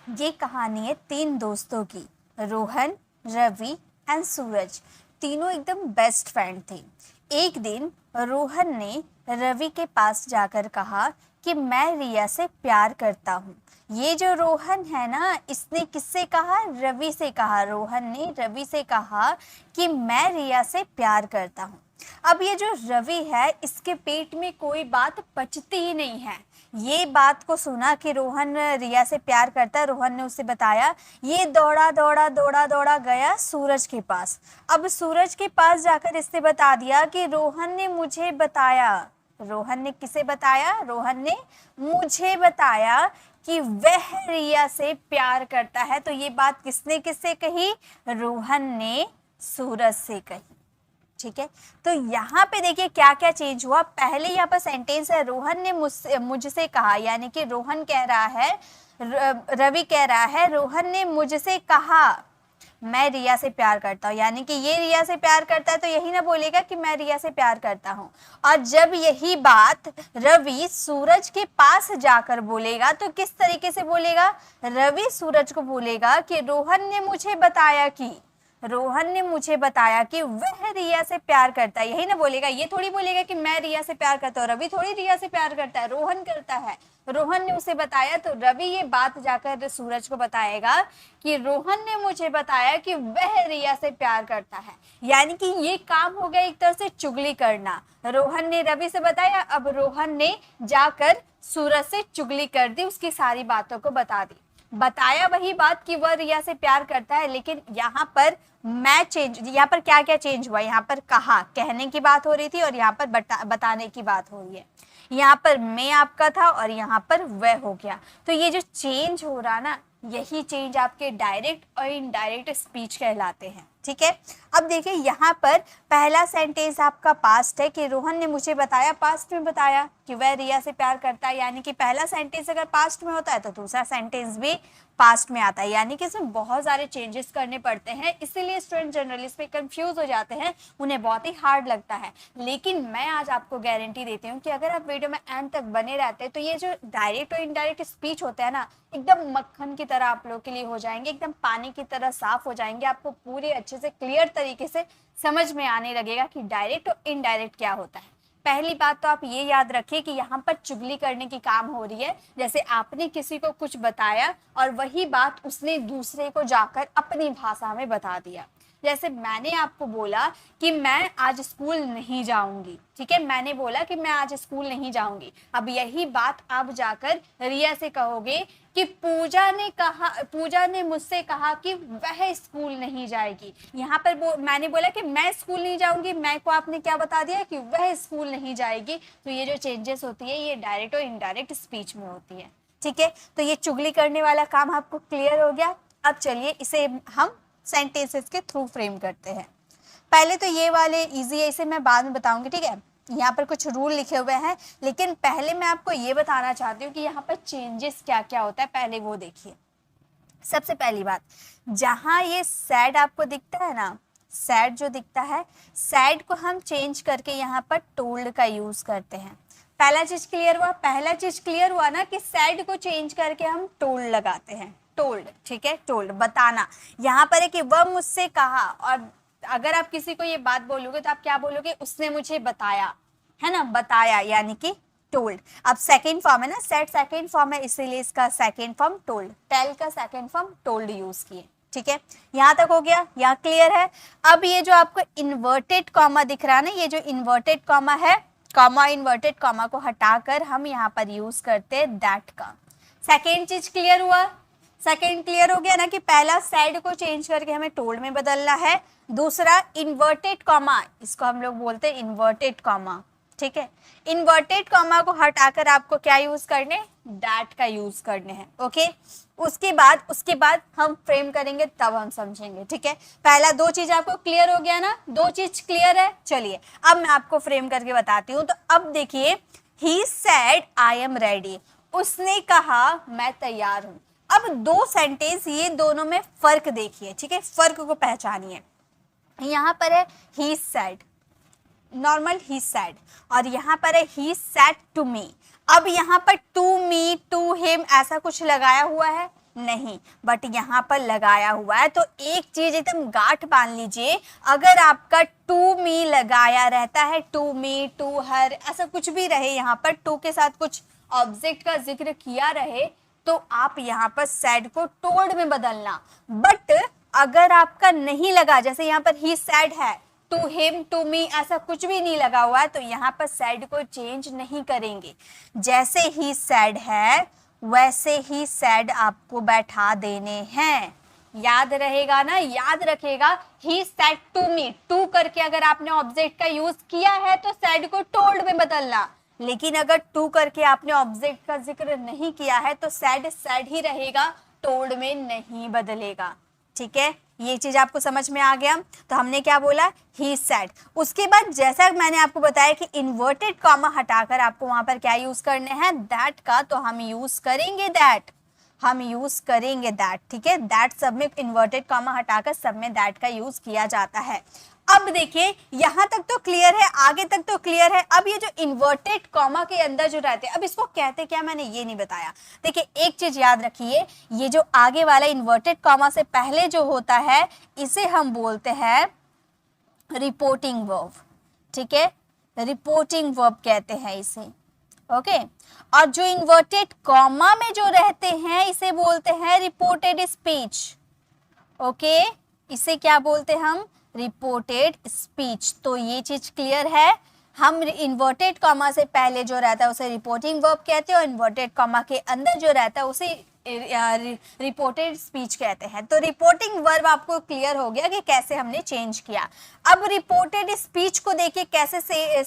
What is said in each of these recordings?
ये कहानी है तीन दोस्तों की। रोहन, रवि एंड सूरज तीनों एकदम बेस्ट फ्रेंड थे। एक दिन रोहन ने रवि के पास जाकर कहा कि मैं रिया से प्यार करता हूँ। ये जो रोहन है ना, इसने किससे कहा? रवि से कहा। रोहन ने रवि से कहा कि मैं रिया से प्यार करता हूँ। अब ये जो रवि है, इसके पेट में कोई बात पचती ही नहीं है। ये बात को सुना कि रोहन रिया से प्यार करता है, रोहन ने उसे बताया। ये दौड़ा दौड़ा दौड़ा दौड़ा गया सूरज के पास। अब सूरज के पास जाकर इसने बता दिया कि रोहन ने मुझे बताया। रोहन ने किसे बताया? रोहन ने मुझे बताया कि वह रिया से प्यार करता है। तो ये बात किसने किससे कही? रोहन ने सूरज से कही। ठीक है, तो यहाँ पे देखिए क्या क्या चेंज हुआ। पहले यहाँ पर सेंटेंस है रोहन ने मुझसे कहा, यानी कि रोहन कह रहा है, रवि कह रहा है रोहन ने मुझसे कहा मैं रिया से प्यार करता हूँ, यानी कि ये रिया से प्यार करता है तो यही ना बोलेगा कि मैं रिया से प्यार करता हूँ। और जब यही बात रवि सूरज के पास जाकर बोलेगा तो किस तरीके से बोलेगा? रवि सूरज को बोलेगा कि रोहन ने मुझे बताया कि वह रिया से प्यार करता है। यही ना बोलेगा, ये थोड़ी बोलेगा कि मैं रिया से प्यार करता हूँ। रवि थोड़ी रिया से प्यार करता है, रोहन करता है। रोहन ने उसे बताया, तो रवि ये बात जाकर सूरज को बताएगा कि रोहन ने मुझे बताया कि वह रिया से प्यार करता है। यानी कि ये काम हो गया एक तरह से चुगली करना। रोहन ने रवि से बताया, अब रोहन ने जाकर सूरज से चुगली कर दी, उसकी सारी बातों को बता दी। बताया वही बात कि वह रिया से प्यार करता है, लेकिन यहाँ पर यहाँ पर क्या क्या चेंज हुआ? यहाँ पर कहा, कहने की बात हो रही थी, और यहाँ पर बताने की बात हो रही है। यहाँ पर मैं आपका था और यहाँ पर वह हो गया। तो ये जो चेंज हो रहा ना, यही चेंज आपके डायरेक्ट और इनडायरेक्ट स्पीच कहलाते हैं। ठीक है, अब देखिए यहाँ पर पहला सेंटेंस आपका पास्ट है कि रोहन ने मुझे बताया, पास्ट में बताया कि वह रिया से प्यार करता है। यानी कि पहला सेंटेंस अगर पास्ट में होता है तो दूसरा सेंटेंस भी पास्ट में आता है। यानी कि इसमें बहुत सारे चेंजेस करने पड़ते हैं, इसीलिए स्टूडेंट जनरली इस पे कंफ्यूज हो जाते हैं, उन्हें बहुत ही हार्ड लगता है। लेकिन मैं आज आपको गारंटी देती हूँ कि अगर आप वीडियो में एंड तक बने रहते हैं तो ये जो डायरेक्ट और इनडायरेक्ट स्पीच होता है ना, एकदम मक्खन की तरह आप लोग के लिए हो जाएंगे, एकदम पानी की तरह साफ हो जाएंगे। आपको पूरे अच्छे से क्लियर तरीके से समझ में आने लगेगा कि डायरेक्ट और इनडायरेक्ट क्या होता है। पहली बात तो आप ये याद रखिए कि यहाँ पर चुगली करने की काम हो रही है। जैसे आपने किसी को कुछ बताया और वही बात उसने दूसरे को जाकर अपनी भाषा में बता दिया। जैसे मैंने आपको बोला कि मैं आज स्कूल नहीं जाऊंगी, ठीक है, मैंने बोला कि मैं आज स्कूल नहीं जाऊंगी। अब यही बात आप जाकर रिया से कहोगे कि पूजा ने मुझसे कहा कि वह स्कूल नहीं जाएगी। यहाँ पर मैंने बोला कि मैं स्कूल नहीं जाऊंगी, मैं को आपने क्या बता दिया कि वह स्कूल नहीं जाएगी। तो ये जो चेंजेस होती है ये डायरेक्ट और इनडायरेक्ट स्पीच में होती है। ठीक है, तो ये चुगली करने वाला काम आपको क्लियर हो गया। अब चलिए इसे हम सेंटेंसेस के थ्रू फ्रेम करते हैं। पहले तो ये वाले इजी है, इसे मैं बाद में बताऊंगी। ठीक है, यहाँ पर कुछ रूल लिखे हुए हैं, लेकिन पहले मैं आपको ये बताना चाहती हूँ कि यहाँ पर चेंजेस क्या क्या होता है, पहले वो देखिए। सबसे पहली बात, जहाँ ये सैड आपको दिखता है ना, सैड जो दिखता है, सैड को हम चेंज करके यहाँ पर टोल्ड का यूज करते हैं। पहला चीज क्लियर हुआ ना कि सैड को चेंज करके हम टोल्ड लगाते हैं, टोल्ड। ठीक है, टोल्ड बताना। यहाँ पर है कि वह मुझसे कहा, और अगर आप किसी को ये बात बोलोगे तो आप क्या बोलोगे? उसने मुझे बताया, है ना, बताया यानी कि टोल्ड। अब सेकेंड फॉर्म है ना, सेट सेकेंड फॉर्म है, इसीलिए इसका सेकेंड फॉर्म टोल्ड, टेल का सेकेंड फॉर्म टोल्ड यूज किए। ठीक है, यहाँ तक हो गया, यहाँ क्लियर है। अब ये जो आपको इन्वर्टेड कॉमा दिख रहा है ना, ये जो इन्वर्टेड कॉमा है, कॉमा इन्वर्टेड कॉमा को हटाकर हम यहाँ पर यूज करते हैं दैट का। सेकेंड चीज क्लियर हुआ, सेकेंड क्लियर हो गया ना कि पहला सैड को चेंज करके हमें टोल्ड में बदलना है। दूसरा इन्वर्टेड कॉमा, इसको हम लोग बोलते हैं इन्वर्टेड कॉमा। ठीक है, इन्वर्टेड कॉमा को हटाकर आपको क्या यूज करने? दैट का यूज करने हैं। ओके, उसके बाद हम फ्रेम करेंगे, तब हम समझेंगे। ठीक है, पहला दो चीज आपको क्लियर हो गया ना, दो चीज क्लियर है। चलिए अब मैं आपको फ्रेम करके बताती हूँ। तो अब देखिए, he said I am ready, उसने कहा मैं तैयार हूं। अब दो सेंटेंस, ये दोनों में फर्क देखिए। ठीक है, फर्क को पहचानिए। यहाँ पर है he said, normal he said, और यहाँ पर है ही सेड टू मी। अब यहाँ पर टू मी, टू हिम ऐसा कुछ लगाया हुआ है, नहीं, बट यहाँ पर लगाया हुआ है। तो एक चीज एकदम गांठ बांध लीजिए, अगर आपका टू मी लगाया रहता है, टू मी, टू हर, ऐसा कुछ भी रहे, यहाँ पर टू के साथ कुछ ऑब्जेक्ट का जिक्र किया रहे, तो आप यहाँ पर सैड को टोल्ड में बदलना। बट अगर आपका नहीं लगा, जैसे यहाँ पर ही सैड है, टू हिम, टू मी, ऐसा कुछ भी नहीं लगा हुआ है, तो यहाँ पर सैड को चेंज नहीं करेंगे। जैसे ही सैड है वैसे ही सैड आपको बैठा देने हैं। याद रहेगा ना, याद रखेगा। ही सैड टू मी, टू करके अगर आपने ऑब्जेक्ट का यूज किया है तो सैड को टोल्ड में बदलना, लेकिन अगर टू करके आपने ऑब्जेक्ट का जिक्र नहीं किया है तो सैड सैड ही रहेगा, टोल्ड में नहीं बदलेगा। ठीक है, ये चीज आपको समझ में आ गया। तो हमने क्या बोला, ही सैड। उसके बाद जैसा मैंने आपको बताया कि इन्वर्टेड कॉमा हटाकर आपको वहां पर क्या यूज करने हैं, दैट का, तो हम यूज करेंगे दैट, हम यूज करेंगे दैट। ठीक है, दैट सब में इन्वर्टेड कॉमा हटाकर सब में दैट का यूज किया जाता है। अब देखिए यहां तक तो क्लियर है, आगे तक तो क्लियर है। अब ये जो इन्वर्टेड कॉमा के अंदर जो रहते हैं, अब इसको कहते क्या मैंने ये नहीं बताया। देखिए एक चीज याद रखिए, ये जो आगे वाला इन्वर्टेड कॉमा से पहले जो होता है इसे हम बोलते हैं रिपोर्टिंग वर्ब। ठीक है, रिपोर्टिंग वर्ब कहते हैं इसे। ओके, और जो इन्वर्टेड कॉमा में जो रहते हैं इसे बोलते हैं रिपोर्टेड स्पीच। ओके, इसे क्या बोलते हैं हम, रिपोर्टेड स्पीच। तो ये चीज क्लियर है, हम इन्वर्टेड कॉमा से पहले जो रहता है उसे रिपोर्टिंग वर्ब कहते हैं और इन्वर्टेड कॉमा के अंदर जो रहता है उसे रिपोर्टेड स्पीच कहते हैं। तो रिपोर्टिंग वर्ब आपको क्लियर हो गया कि कैसे हमने चेंज किया। अब रिपोर्टेड स्पीच को देखिए कैसे से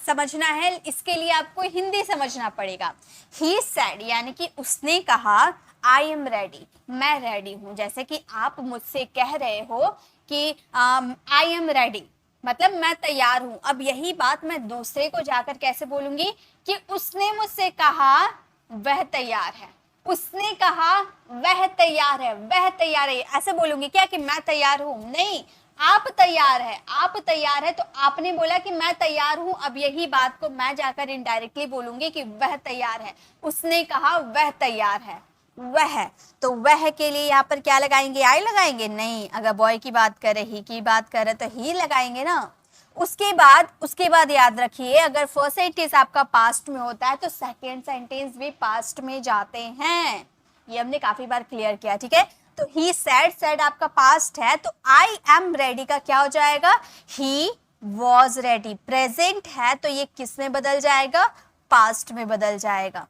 समझना है, इसके लिए आपको हिंदी समझना पड़ेगा। ही सेड यानी कि उसने कहा, आई एम रेडी, मैं रेडी हूं। जैसे कि आप मुझसे कह रहे हो कि आई एम रेडी, मतलब मैं तैयार हूं। अब यही बात मैं दूसरे को जाकर कैसे बोलूंगी कि उसने मुझसे कहा वह तैयार है, उसने कहा वह तैयार है, वह तैयार है, ऐसे बोलूंगी क्या कि मैं तैयार हूं? नहीं, आप तैयार है, आप तैयार है। तो आपने बोला कि मैं तैयार हूं, अब यही बात को मैं जाकर इनडायरेक्टली बोलूंगी कि वह तैयार है। उसने कहा वह तैयार है, वह, तो वह के लिए यहाँ पर क्या लगाएंगे, आई लगाएंगे? नहीं, अगर बॉय की बात करे, ही की बात करे तो ही लगाएंगे ना। उसके बाद याद रखिए, अगर फर्स्ट सेंटेंस आपका पास्ट में होता है तो सेकेंड सेंटेंस भी पास्ट में जाते हैं। ये हमने काफी बार क्लियर किया। ठीक है, तो ही सेड, सेड आपका पास्ट है, तो आई एम रेडी का क्या हो जाएगा, ही वॉज रेडी। प्रेजेंट है तो ये किस में बदल जाएगा, पास्ट में बदल जाएगा।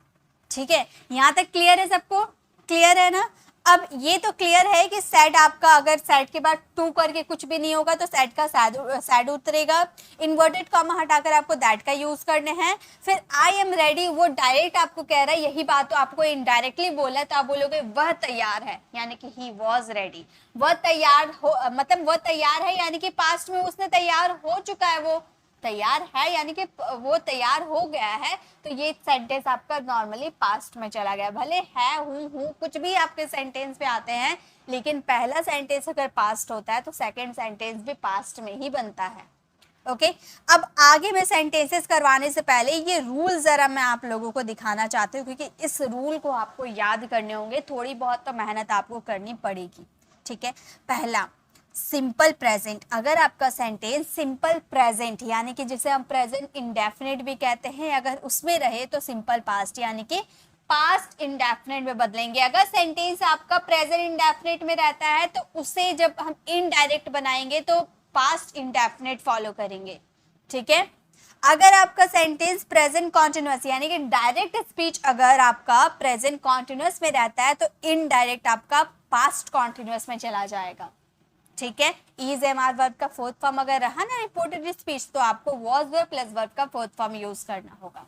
ठीक है, यहां तक क्लियर है सबको? क्लियर है ना? अब ये तो क्लियर है कि सेड आपका, अगर सेड के बाद टू करके कुछ भी नहीं होगा तो सेड का सेड उतरेगा। इन्वर्टेड कॉमा हटाकर आपको दैट का यूज करने हैं। फिर आई एम रेडी, वो डायरेक्ट आपको कह रहा है, यही बात तो आपको इनडायरेक्टली बोला है, तो आप बोलोगे वह तैयार है, यानी कि ही वॉज रेडी। वह तैयार हो, मतलब वह तैयार है यानी कि पास्ट में उसने तैयार हो चुका है, वो तैयार है यानी कि वो तैयार हो गया है। तो ये सेंटेंस आपका नॉर्मली पास्ट में चला गया। भले है, हूँ, कुछ भी आपके सेंटेंस पे आते हैं, लेकिन पहला सेंटेंस अगर पास्ट होता है तो सेकंड सेंटेंस भी पास्ट में ही बनता है। ओके, अब आगे मैं सेंटेंसेस करवाने से पहले ये रूल जरा मैं आप लोगों को दिखाना चाहती हूँ, क्योंकि इस रूल को आपको याद करने होंगे, थोड़ी बहुत तो मेहनत आपको करनी पड़ेगी। ठीक है, पहला सिंपल प्रेजेंट। अगर आपका सेंटेंस सिंपल प्रेजेंट यानी कि जिसे हम प्रेजेंट इंडेफिनिट भी कहते हैं, अगर उसमें रहे तो सिंपल पास्ट यानी कि पास्ट इंडेफिनिट में बदलेंगे। अगर सेंटेंस आपका प्रेजेंट इंडेफिनिट में रहता है तो उसे जब हम इनडायरेक्ट बनाएंगे तो पास्ट इंडेफिनिट फॉलो करेंगे। ठीक है, अगर आपका सेंटेंस प्रेजेंट कॉन्टिन्यूअस यानी कि डायरेक्ट स्पीच अगर आपका प्रेजेंट कॉन्टिन्यूअस में रहता है तो इनडायरेक्ट आपका पास्ट कॉन्टिन्यूअस में चला जाएगा। ठीक है, इज एम आर वर्ब का फोर्थ फॉर्म अगर रहा ना रिपोर्टेड स्पीच, तो आपको वॉज वर्ब प्लस वर्ब का फोर्थ फॉर्म यूज करना होगा।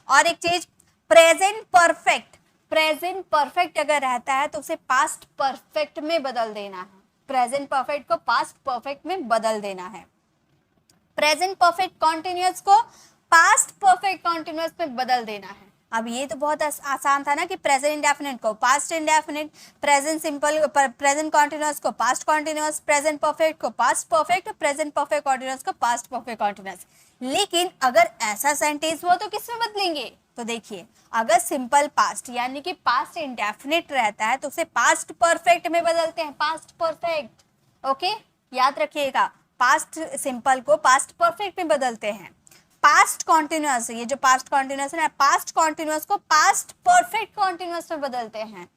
और एक चीज, प्रेजेंट परफेक्ट, प्रेजेंट परफेक्ट अगर रहता है तो उसे पास्ट परफेक्ट में बदल देना है। प्रेजेंट परफेक्ट को पास्ट परफेक्ट में बदल देना है। प्रेजेंट परफेक्ट कॉन्टिन्यूअस को पास्ट परफेक्ट कॉन्टिन्यूअस में बदल देना है। अब ये तो बहुत आसान था ना कि प्रेजेंट इंडेफिनिट को past indefinite, present simple, present continuous को पास्ट कॉन्टिन्यूअस, प्रेजेंट परफेक्ट को past perfect, present perfect continuous को पास्ट परफेक्ट कॉन्टिन्यूअस। लेकिन अगर ऐसा सेंटेंस हुआ तो किस में बदलेंगे, तो देखिए, अगर सिंपल पास्ट यानी कि पास्ट इंडेफिनिट रहता है तो उसे पास्ट परफेक्ट में बदलते हैं, पास्ट परफेक्ट। ओके, याद रखिएगा, पास्ट सिंपल को पास्ट परफेक्ट में बदलते हैं। पास्ट कॉन्टिन्यूअस, ये जो पास्ट कॉन्टिन्यूअस है, पास्ट कॉन्टिन्यूअस को पास्ट परफेक्ट कॉन्टिन्यूअस में बदलते हैं,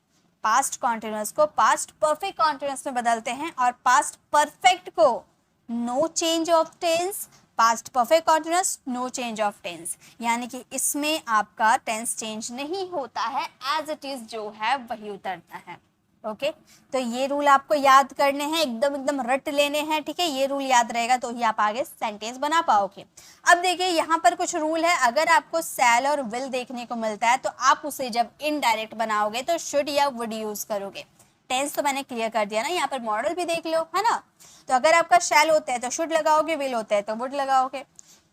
पास्ट कॉन्टिन्यूअस को पास्ट परफेक्ट कॉन्टिन्यूअस में बदलते हैं, और पास्ट परफेक्ट को no change of tense, past perfect continuous no change of tense, यानी कि इसमें आपका टेंस चेंज नहीं होता है, एज इट इज जो है वही उतरता है। ओके, तो ये रूल आपको याद करने हैं, एकदम रट लेने हैं, ठीक है। ये रूल याद रहेगा तो ही आप आगे सेंटेंस बना पाओगे। अब देखिए यहाँ पर कुछ रूल है, अगर आपको शैल और विल देखने को मिलता है तो आप उसे जब इनडायरेक्ट बनाओगे तो शुड या वुड यूज करोगे। टेंस तो मैंने क्लियर कर दिया ना, यहाँ पर मॉडल भी देख लो, है ना। तो अगर आपका शैल होता है तो शुड लगाओगे, विल होता है तो वुड लगाओगे,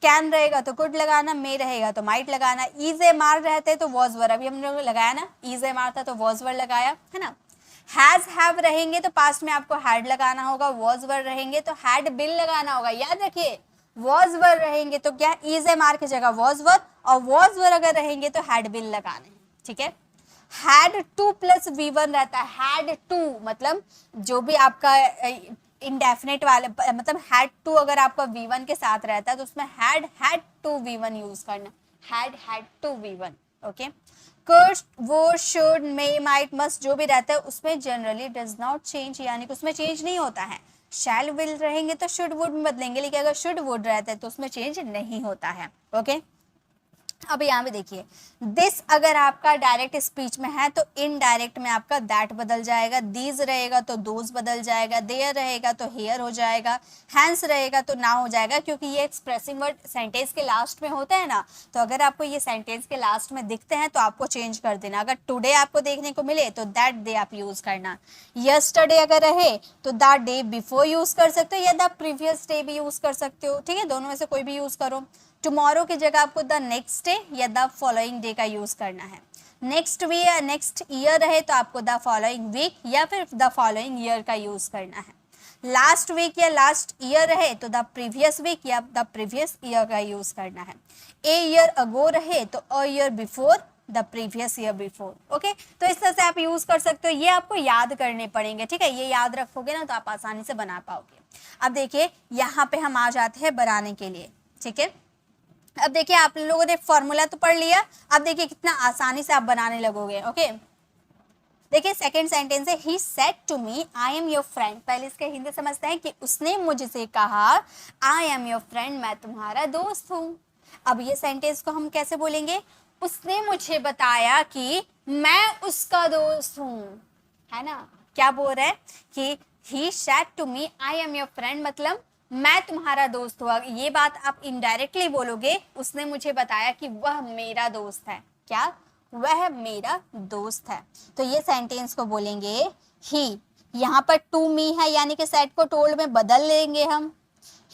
कैन रहेगा तो कुड लगाना, मे रहेगा तो माइट लगाना, इज ए मार रहते तो वॉज वर, अभी हम लोग लगाया ना, इज ए मार था तो वॉज वर लगाया, है ना। हैज हैव रहेंगे तो पास्ट में आपको हैड लगाना होगा, वॉज वर रहेंगे तो हैड बिल लगाना होगा। याद रखिए, वॉज वर रहेंगे तो क्या, इज ए मार की जगह वॉज वर, और वॉज वर अगर रहेंगे तो हैड बिल लगाने हैं, ठीक है। हैड टू प्लस V1 रहता है, हैड टू मतलब जो भी आपका इंडेफिनेट वाले, मतलब हैड टू अगर आपका V1 के साथ रहता है तो उसमें हैड टू V1 यूज करना, had to V1। Okay, could, would, should, may, might, must जो भी रहता है उसमें जनरली डज नॉट चेंज, यानी कि उसमें चेंज नहीं होता है। शैल विल रहेंगे तो शुड वुड में बदलेंगे, लेकिन अगर शुड वुड रहता है तो उसमें चेंज नहीं होता है। ओके, अब यहाँ पे देखिए, दिस अगर आपका डायरेक्ट स्पीच में है तो इनडायरेक्ट में आपका दैट बदल जाएगा, दीज रहेगा तो दोज बदल जाएगा, देयर रहेगा तो हेयर हो जाएगा, हैंस रहेगा तो नाउ हो जाएगा, क्योंकि ये एक्सप्रेसिंग वर्ड सेंटेंस के लास्ट में होता है ना। तो अगर आपको ये सेंटेंस के लास्ट में दिखते हैं तो आपको चेंज कर देना। अगर टुडे आपको देखने को मिले तो दैट डे आप यूज करना, यस्टरडे अगर रहे तो द डे बिफोर यूज कर सकते हो, या द प्रीवियस डे भी यूज कर सकते हो, ठीक है, दोनों में से कोई भी यूज करो। टुमारो की जगह आपको द नेक्स्ट डे या द फॉलोइंग डे का यूज करना है। नेक्स्ट वीक या नेक्स्ट ईयर रहे तो आपको द फॉलोइंग वीक या फिर द फॉलोइंग ईयर का यूज करना है। लास्ट वीक या लास्ट ईयर रहे तो द प्रीवियस वीक या द प्रीवियस ईयर का यूज करना है। ए ईयर अगो रहे तो a year before the previous year before. Okay, तो इस तरह से आप यूज कर सकते हो, ये आपको याद करने पड़ेंगे, ठीक है। ये याद रखोगे ना तो आप आसानी से बना पाओगे। अब देखिए यहाँ पे हम आ जाते हैं बनाने के लिए, ठीक है। अब देखिए, आप लोगों ने फॉर्मूला तो पढ़ लिया, अब देखिए कितना आसानी से आप बनाने लगोगे। ओके, देखिए सेकंड सेंटेंस है, he said to me I am your friend. पहले इसका हिंदी समझते हैं कि उसने मुझसे कहा आई एम योर फ्रेंड, मैं तुम्हारा दोस्त हूँ। अब ये सेंटेंस को हम कैसे बोलेंगे, उसने मुझे बताया कि मैं उसका दोस्त हूँ, है ना। क्या बोल रहा है कि he said to me I am your friend, मतलब मैं तुम्हारा दोस्त हुआ। ये बात आप इनडायरेक्टली बोलोगे, उसने मुझे बताया कि वह मेरा दोस्त है। क्या, वह मेरा दोस्त है। तो ये सेंटेंस को बोलेंगे ही। यहाँ पर टू मी है, यानी कि सेड को टोल्ड में बदल लेंगे हम,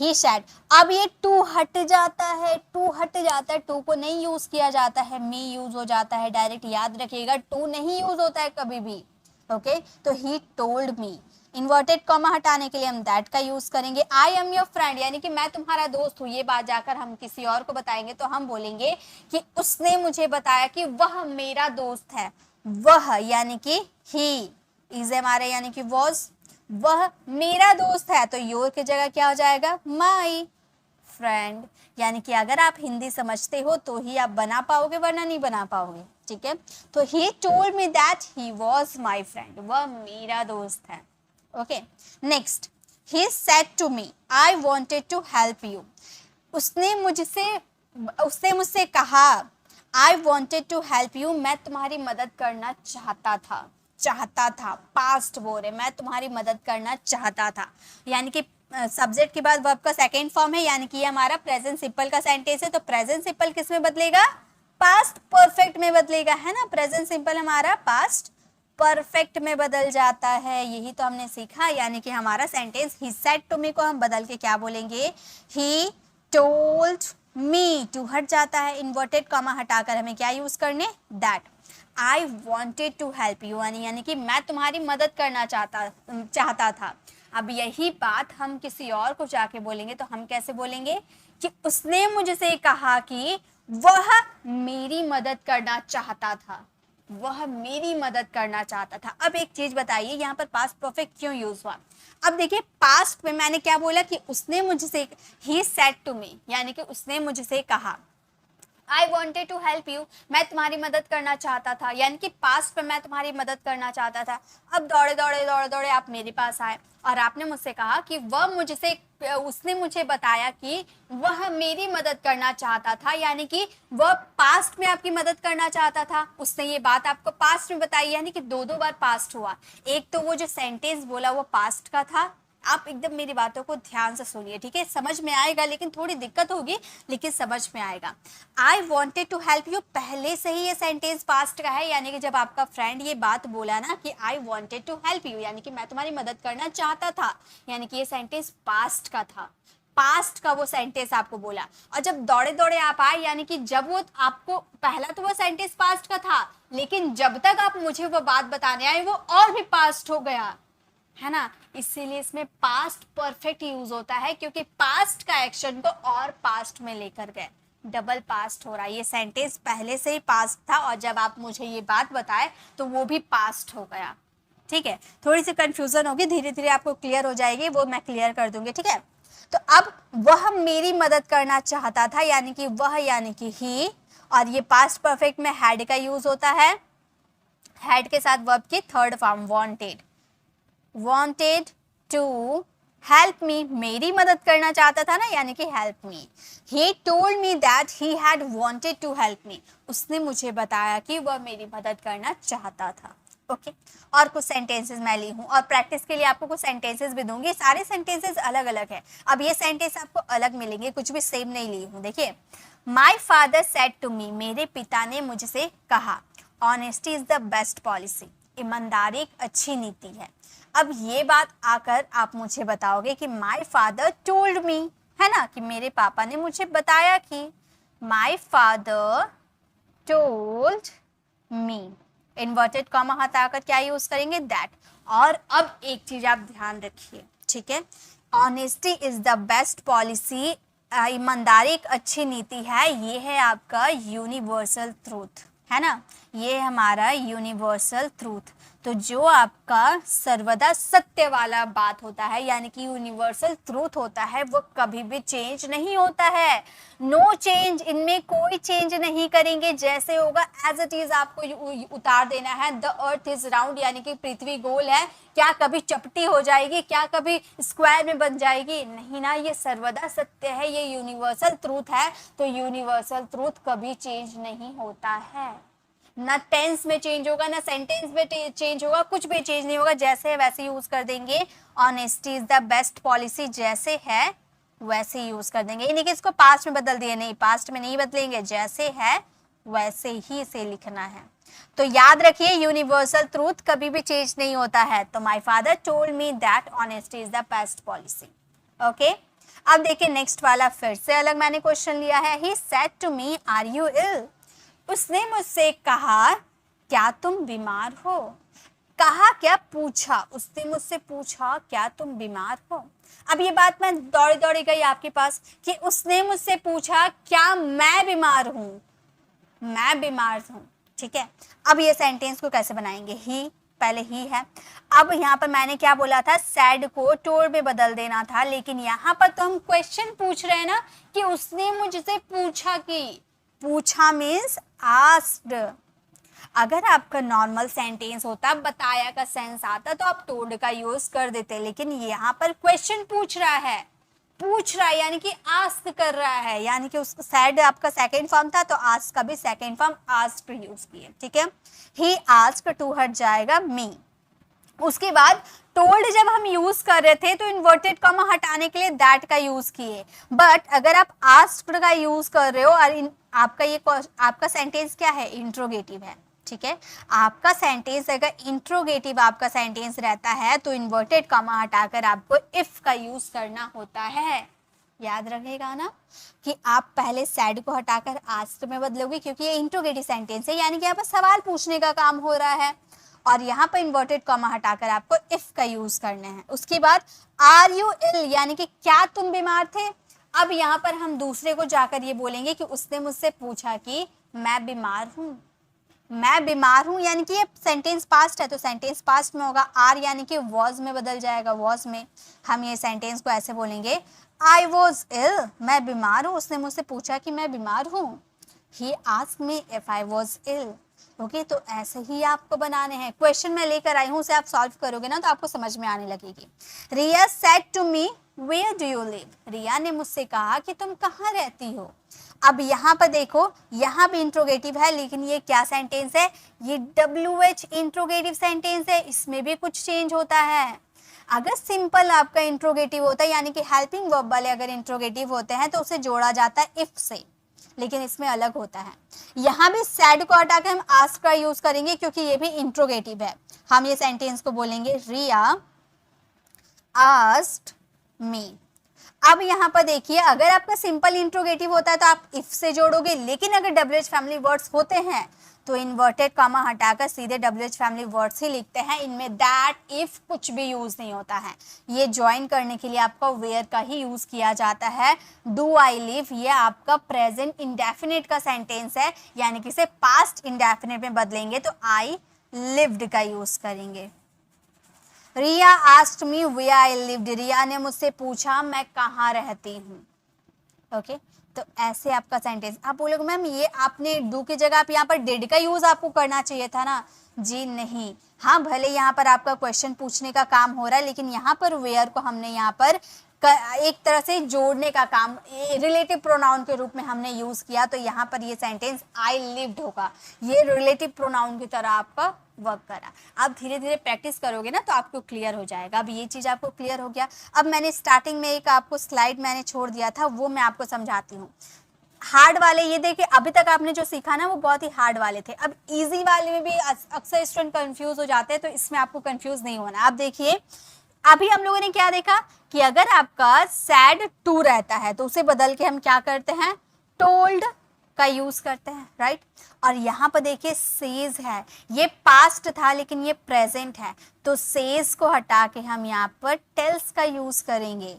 ही सेड। अब ये टू हट जाता है, टू हट जाता है, टू को नहीं यूज किया जाता है, मी यूज हो जाता है डायरेक्ट। याद रखिएगा, टू नहीं यूज होता है कभी भी। ओके, तो he told me, inverted comma हटाने के लिए हम दैट का यूज करेंगे। आई एम योर फ्रेंड, यानी कि मैं तुम्हारा दोस्त हूँ, ये बात जाकर हम किसी और को बताएंगे तो हम बोलेंगे कि उसने मुझे बताया कि वह मेरा दोस्त है। वह यानी कि ही, इज हमारे यानी कि वॉज, वह मेरा दोस्त है, तो योर की जगह क्या हो जाएगा, माई फ्रेंड। यानी कि अगर आप हिंदी समझते हो तो ही आप बना पाओगे, वरना नहीं बना पाओगे, ठीक है। तो he told me that he was my friend, वह मेरा दोस्त है। Okay, next, he said to me I wanted to help you। उसने मुझसे कहा I wanted to help you, मैं तुम्हारी मदद करना चाहता था। पास्ट बोल रहे, मैं तुम्हारी मदद करना चाहता था, यानी कि सब्जेक्ट के बाद वर्ब का सेकेंड फॉर्म है, यानी कि हमारा प्रेजेंट सिंपल का सेंटेंस है। तो प्रेजेंट सिंपल किस में बदलेगा, पास्ट परफेक्ट में बदलेगा, है ना। प्रेजेंट सिंपल हमारा पास्ट परफेक्ट में बदल जाता है, यही तो हमने सीखा। यानी कि हमारा sentence he said to me को हम बदल के क्या बोलेंगे, ही टोल्ड मी। टू हट जाता है, इन्वर्टेड कॉमा हटाकर हमें क्या यूज करने, that. I wanted to help you, यानी कि मैं तुम्हारी मदद करना चाहता था। अब यही बात हम किसी और को जाके बोलेंगे तो हम कैसे बोलेंगे कि उसने मुझसे कहा कि वह मेरी मदद करना चाहता था, वह मेरी मदद करना चाहता था। अब एक चीज बताइए, यहाँ पर पास्ट परफेक्ट क्यों यूज हुआ? अब देखिए पास्ट में मैंने क्या बोला कि उसने मुझसे, ही सेड टू मी, यानी कि उसने मुझसे कहा, I wanted to help you, मैं तुम्हारी मदद करना चाहता था, यानी कि पास्ट में मैं तुम्हारी मदद करना चाहता था। अब दौड़े दौड़े दौड़े दौड़े आप मेरे पास आए और आपने मुझसे कहा कि वह मुझसे, उसने मुझे बताया कि वह मेरी मदद करना चाहता था, यानी कि वह पास्ट में आपकी मदद करना चाहता था। उसने ये बात आपको पास्ट में बताई, यानी कि दो दो बार पास्ट हुआ। एक तो वो जो सेंटेंस बोला वो पास्ट का था। आप एकदम मेरी बातों को ध्यान से सुनिए, ठीक है? समझ में आएगा, लेकिन थोड़ी दिक्कत होगी, लेकिन समझ में आएगा। I wanted to help you, पहले से ही ये सेंटेंस पास्ट का है, यानी कि जब आपका फ्रेंड ये बात बोला ना कि I wanted to help you, यानी कि मैं तुम्हारी मदद करना चाहता था, यानी कि ये सेंटेंस पास्ट का था, पास्ट का वो सेंटेंस आपको बोला। और जब दौड़े दौड़े आप आए, यानी कि जब वो आपको, पहला तो वो सेंटेंस पास्ट का था, लेकिन जब तक आप मुझे वो बात बताने आए वो और भी पास्ट हो गया, है ना? इसीलिए इसमें पास्ट परफेक्ट यूज होता है, क्योंकि पास्ट का एक्शन को और पास्ट में लेकर गए, डबल पास्ट हो रहा है। ये सेंटेंस पहले से ही पास्ट था और जब आप मुझे ये बात बताए तो वो भी पास्ट हो गया, ठीक है? थोड़ी सी कंफ्यूजन होगी, धीरे धीरे आपको क्लियर हो जाएगी, वो मैं क्लियर कर दूंगी, ठीक है? तो अब वह मेरी मदद करना चाहता था, यानी कि वह, यानी कि ही, और ये पास्ट परफेक्ट में हैड का यूज होता है, हैड के साथ वर्ब की third form wanted, wanted to help me, मेरी मदद करना चाहता था ना, यानी कि help me. He told me that he had wanted to help me. उसने मुझे बताया कि वह मेरी मदद करना चाहता था। ओके और कुछ सेंटेंसेस मैं ली हूँ और प्रैक्टिस के लिए आपको कुछ सेंटेंसेस भी दूंगी। सारे सेंटेंसेस अलग अलग है। अब ये सेंटेंस आपको अलग मिलेंगे, कुछ भी सेम नहीं ली हूँ। देखिए, my father said to me, मेरे पिता ने मुझसे कहा, honesty is the best policy, ईमानदारी एक अच्छी नीति है। अब ये बात आकर आप मुझे बताओगे कि माई फादर टोल्ड मी, है ना, कि मेरे पापा ने मुझे बताया कि my father told me, inverted comma हटाकर क्या यूज करेंगे, दैट। और अब एक चीज आप ध्यान रखिए, ठीक है, honesty is the best policy, ईमानदारी एक अच्छी नीति है, ये है आपका यूनिवर्सल ट्रूथ, है ना, ये हमारा यूनिवर्सल ट्रूथ। तो जो आपका सर्वदा सत्य वाला बात होता है, यानी कि यूनिवर्सल ट्रूथ होता है, वो कभी भी चेंज नहीं होता है। नो चेंज, इनमें कोई चेंज नहीं करेंगे, जैसे होगा एज इट इज आपको उतार देना है। द अर्थ इज राउंड, यानी कि पृथ्वी गोल है, क्या कभी चपटी हो जाएगी, क्या कभी स्क्वायर में बन जाएगी? नहीं ना, ये सर्वदा सत्य है, ये यूनिवर्सल ट्रूथ है। तो यूनिवर्सल ट्रूथ कभी चेंज नहीं होता है, ना टेंस में चेंज होगा, ना सेंटेंस में चेंज होगा, कुछ भी चेंज नहीं होगा, जैसे है वैसे यूज कर देंगे। Honesty is the best policy, जैसे है वैसे यूज कर देंगे, यानी कि इसको पास्ट में बदल दिए, नहीं, पास्ट में नहीं बदलेंगे, जैसे है वैसे ही इसे लिखना है। तो याद रखिए, यूनिवर्सल ट्रूथ कभी भी चेंज नहीं होता है। तो my father told me that honesty is the best policy. Okay, अब देखिए नेक्स्ट वाला फिर से अलग मैंने क्वेश्चन लिया है। He said to me, are you ill, उसने मुझसे कहा, क्या तुम बीमार हो? कहा क्या, पूछा, उसने मुझसे पूछा क्या तुम बीमार हो। अब ये बात मैं दौड़ी दौड़ी गई आपके पास कि उसने मुझसे पूछा क्या मैं बीमार हूं, मैं बीमार हूं, ठीक है। अब ये सेंटेंस को कैसे बनाएंगे, ही पहले ही है। अब यहाँ पर मैंने क्या बोला था, सैड को टोल्ड में बदल देना था, लेकिन यहाँ पर तो हम क्वेश्चन पूछ रहे हैं ना कि उसने मुझसे पूछा, कि पूछा मीन्स आस्क्ड। अगर आपका नॉर्मल सेंटेंस होता, बताया का सेंस आता, तो आप टोल्ड का यूज कर देते, लेकिन यहाँ पर क्वेश्चन पूछ रहा है, यानी कि आस्क कर रहा है, यानी कि उसको सैड आपका सेकंड फॉर्म था, तो आस्क का भी सेकंड फॉर्म आस्क यूज किए, ठीक है। ही आस्क टू हट जाएगा मी। उसके बाद टोल्ड जब हम यूज कर रहे थे तो इन्वर्टेड कॉमा हटाने के लिए दैट का यूज किए, बट अगर आप आस्क्ड का यूज कर रहे हो और आपका सेंटेंस क्या है, इंट्रोगेटिव है, ठीक है। आपका सेंटेंस अगर इंट्रोगेटिव आपका सेंटेंस रहता है तो इन्वर्टेड कॉमा हटाकर आपको इफ का यूज करना होता है। याद रखेगा ना कि आप पहले सैड को हटाकर आस्क्ड में बदलोगे, क्योंकि ये इंट्रोगेटिव सेंटेंस है, यानी कि यहाँ पर सवाल पूछने का काम हो रहा है, और यहाँ पर इन्वर्टेड कॉमा हटाकर आपको इफ का यूज करना है। उसके बाद आर यू इल, यानी कि क्या तुम बीमार थे। अब यहाँ पर हम दूसरे को जाकर ये बोलेंगे कि उसने मुझसे पूछा कि मैं बीमार हूँ। मैं बीमार हूँ यानी कि ये सेंटेंस पास्ट है तो सेंटेंस पास्ट में होगा। आर यानी कि वॉज में बदल जाएगा, वॉज में। हम ये सेंटेंस को ऐसे बोलेंगे, आई वॉज इल, मैं बीमार हूँ, उसने मुझसे पूछा कि मैं बीमार हूँ। He asked me if I was ill. Okay, तो ऐसे ही आपको बनाने हैं। क्वेश्चन मैं लेकर आई हूँ, उसे आप सॉल्व करोगे ना तो आपको समझ में आने लगेगी। Riya said to me where do you live. Riya ने मुझसे कहा कि तुम कहाँ रहती हो। अब यहाँ पर देखो, यहाँ भी इंट्रोगेटिव है लेकिन ये क्या सेंटेंस है, ये WH इंट्रोगेटिव सेंटेंस है, इसमें भी कुछ चेंज होता है। अगर सिंपल आपका इंट्रोगेटिव होता है यानी कि हेल्पिंग वर्ब वाले अगर इंट्रोगेटिव होते हैं तो उसे जोड़ा जाता है इफ से, लेकिन इसमें अलग होता है। यहाँ भी सैड को हटा के हम आस्क का यूज करेंगे क्योंकि ये भी इंट्रोगेटिव है। हम ये सेंटेंस को बोलेंगे, रिया आस्क्ड मी। अब यहाँ पर देखिए, अगर आपका सिंपल इंट्रोगेटिव होता है तो आप इफ से जोड़ोगे, लेकिन अगर WH फैमिली वर्ड्स होते हैं तो इन्वर्टेड कॉमा हटाकर सीधे WH फैमिली वर्ड्स ही लिखते हैं। इनमें दैट इफ कुछ भी यूज नहीं होता है। ये ज्वाइन करने के लिए आपका वेयर का ही यूज किया जाता है। डू आई लिव ये आपका प्रेजेंट इंडेफिनिट का सेंटेंस है, यानी कि इसे पास्ट इंडेफिनिट में बदलेंगे तो आई लिव्ड का यूज करेंगे। Riya asked me where I lived. Riya ने मुझसे पूछा मैं कहाँ रहती हूँ। ओके, तो ऐसे आपका सेंटेंस। आप बोलोगे मैम ये आपने डू की जगह आप यहाँ पर डिड का यूज आपको करना चाहिए था ना। जी नहीं, हाँ भले यहाँ पर आपका क्वेश्चन पूछने का काम हो रहा है लेकिन यहाँ पर वेयर को हमने यहाँ पर एक तरह से जोड़ने का काम रिलेटिव प्रोनाउन के रूप में हमने यूज किया, तो यहाँ पर ये सेंटेंस आई लिव्ड होगा। ये रिलेटिव प्रोनाउन की तरह आपका वर्क करा। आप धीरे धीरे प्रैक्टिस करोगे ना तो आपको क्लियर हो जाएगा। अब ये चीज़ आपको क्लियर हो गया। अब मैंने स्टार्टिंग में एक आपको स्लाइड मैंने छोड़ दिया था, वो मैं आपको समझाती हूँ। हार्ड वाले ये देखिए, अभी तक आपने जो सीखा ना वो बहुत ही हार्ड वाले थे। अब इजी वाले में भी अक्सर स्टूडेंट कंफ्यूज हो जाते हैं, तो इसमें आपको कंफ्यूज नहीं होना। आप देखिए, अभी हम लोगों ने क्या देखा कि अगर आपका सैड टू रहता है तो उसे बदल के हम क्या करते हैं, टोल्ड का यूज करते हैं, राइट। और यहाँ पर देखिए सेज है, ये पास्ट था लेकिन ये प्रेजेंट है, तो सेज को हटा के हम यहाँ पर टेल्स का यूज करेंगे,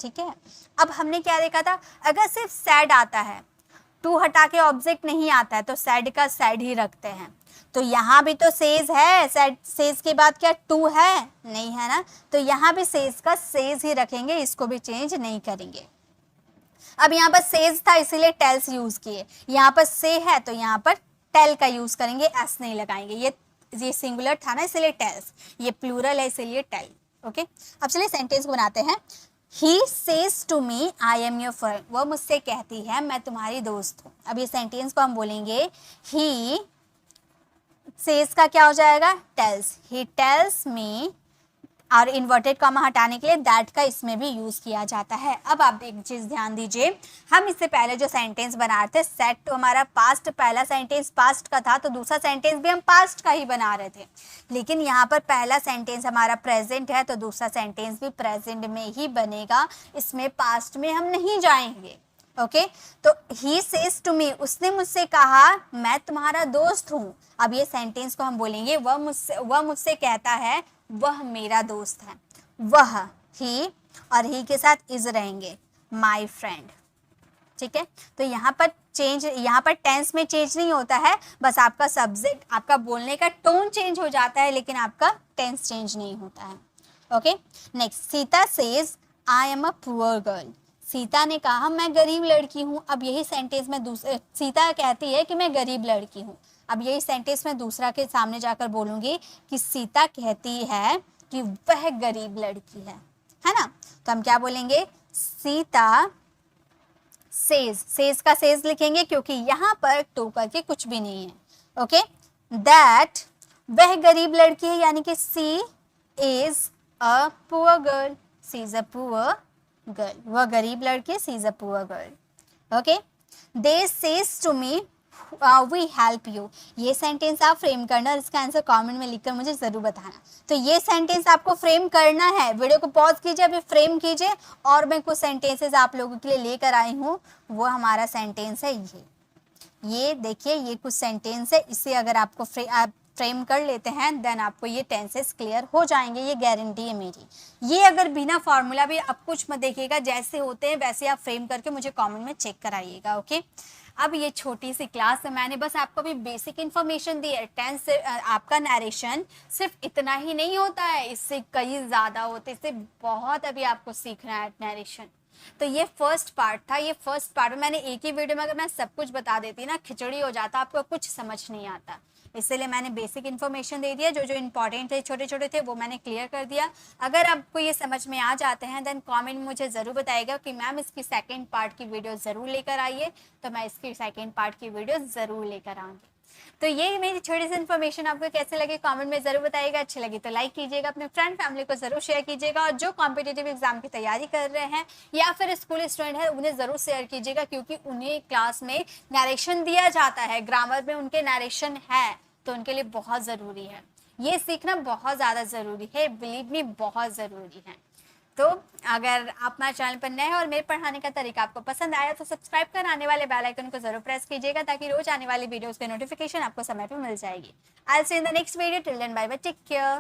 ठीक है। अब हमने क्या देखा था, अगर सिर्फ सैड आता है, टू हटा के ऑब्जेक्ट नहीं आता है तो सैड का सैड ही रखते हैं। तो यहाँ भी तो सेज है, सेज के बाद क्या टू है, नहीं है ना, तो यहाँ भी सेज का सेज ही रखेंगे, इसको भी चेंज नहीं करेंगे। अब यहाँ पर सेज था इसीलिए टेल्स यूज किए, यहाँ पर से है तो यहाँ पर टेल का यूज करेंगे, एस नहीं लगाएंगे। ये सिंगुलर था ना इसलिए टेल्स, ये प्लूरल है इसलिए टेल। ओके, अब चलिए सेंटेंस को बनाते हैं। He says to me, I am your friend. वो मुझसे कहती है मैं तुम्हारी दोस्त हूँ। अब ये सेंटेंस को हम बोलेंगे, he says का क्या हो जाएगा, tells. He tells me, और इन्वर्टेड कॉमा हटाने के लिए दैट का इसमें भी यूज किया जाता है। अब आप एक चीज ध्यान दीजिए, हम इससे पहले जो सेंटेंस बना रहे थे, सेट तो हमारा पास्ट, पहला सेंटेंस पास्ट का था तो दूसरा सेंटेंस भी हम पास्ट का ही बना रहे थे, लेकिन यहाँ पर पहला सेंटेंस हमारा प्रेजेंट है तो दूसरा सेंटेंस भी प्रेजेंट में ही बनेगा, इसमें पास्ट में हम नहीं जाएंगे। ओके, तो ही सेज टू मी, उसने मुझसे कहा मैं तुम्हारा दोस्त हूँ। अब ये सेंटेंस को हम बोलेंगे, वह मुझसे कहता है वह मेरा दोस्त है। वह, ही, और ही के साथ इज रहेंगे, माई फ्रेंड, ठीक है। तो यहाँ पर चेंज, यहाँ पर टेंस में चेंज नहीं होता है, बस आपका सब्जेक्ट, आपका बोलने का टोन चेंज हो जाता है लेकिन आपका टेंस चेंज नहीं होता है। Okay, next, Sita says I am a poor girl. Sita ने कहा मैं गरीब लड़की हूँ। अब यही सेंटेंस में सीता कहती है कि मैं गरीब लड़की हूँ। अब यही सेंटेंस में दूसरा के सामने जाकर बोलूँगी कि सीता कहती है कि वह गरीब लड़की है ना। तो हम क्या बोलेंगे, सीता सेज, सेज का सेज लिखेंगे क्योंकि यहाँ पर टू करके कुछ भी नहीं है। ओके, दैट, वह गरीब लड़की है यानी कि she is a poor girl, she is a poor girl, वह गरीब लड़की, she is a poor girl. Okay, they says to me we help you. ये सेंटेंस आप फ्रेम करना और इसका आंसर कमेंट में लिखकर मुझे जरूर बताना। तो ये सेंटेंस आपको फ्रेम करना है। वीडियो को पॉज कीजिए, अभी फ्रेम कीजिए, और मैं कुछ सेंटेंसेस आप लोगों के लिए लेकर आई हूँ। वो हमारा सेंटेंस है ये देखिए, ये कुछ सेंटेंस है, इसे अगर आपको आप फ्रेम कर लेते हैं देन आपको ये टेंसेस क्लियर हो जाएंगे, ये गारंटी है मेरी। ये अगर बिना फार्मूला भी आप कुछ मत देखिएगा, जैसे होते हैं वैसे आप फ्रेम करके मुझे कमेंट में चेक कराइएगा। ओके, अब ये छोटी सी क्लास है, मैंने बस आपको भी बेसिक इन्फॉर्मेशन दी है। टेंस से आपका नरेशन सिर्फ इतना ही नहीं होता है, इससे कई ज़्यादा होते, इससे बहुत अभी आपको सीखना है नरेशन। तो ये फर्स्ट पार्ट था। ये फर्स्ट पार्ट में मैंने एक ही वीडियो में अगर मैं सब कुछ बता देती ना, खिचड़ी हो जाता, आपको कुछ समझ नहीं आता। इसलिए मैंने बेसिक इन्फॉर्मेशन दे दिया, जो जो इंपॉर्टेंट थे छोटे छोटे थे वो मैंने क्लियर कर दिया। अगर आपको ये समझ में आ जाते हैं देन कमेंट मुझे ज़रूर बताइएगा कि मैम इसकी सेकंड पार्ट की वीडियो ज़रूर लेकर आइए, तो मैं इसकी सेकंड पार्ट की वीडियो ज़रूर लेकर आऊँगी। तो ये मेरी छोटी सी इन्फॉर्मेशन आपको कैसे लगे कमेंट में ज़रूर बताइएगा। अच्छी लगी तो लाइक कीजिएगा, अपने फ्रेंड फैमिली को ज़रूर शेयर कीजिएगा, और जो कॉम्पिटिटिव एग्जाम की तैयारी कर रहे हैं या फिर स्कूल स्टूडेंट है उन्हें ज़रूर शेयर कीजिएगा, क्योंकि उन्हें क्लास में नरेशन दिया जाता है, ग्रामर में उनके नरेशन है, तो उनके लिए बहुत ज़रूरी है। ये सीखना बहुत ज़्यादा ज़रूरी है, बिलीव मी बहुत ज़रूरी है। तो अगर आप हमारे चैनल पर नए हैं और मेरे पढ़ाने का तरीका आपको पसंद आया तो सब्सक्राइब कर आने वाले बेल आइकन को जरूर प्रेस कीजिएगा, ताकि रोज आने वाली वीडियोस के नोटिफिकेशन आपको समय पर मिल जाएगी। I will see in the next video, till then bye bye, take care.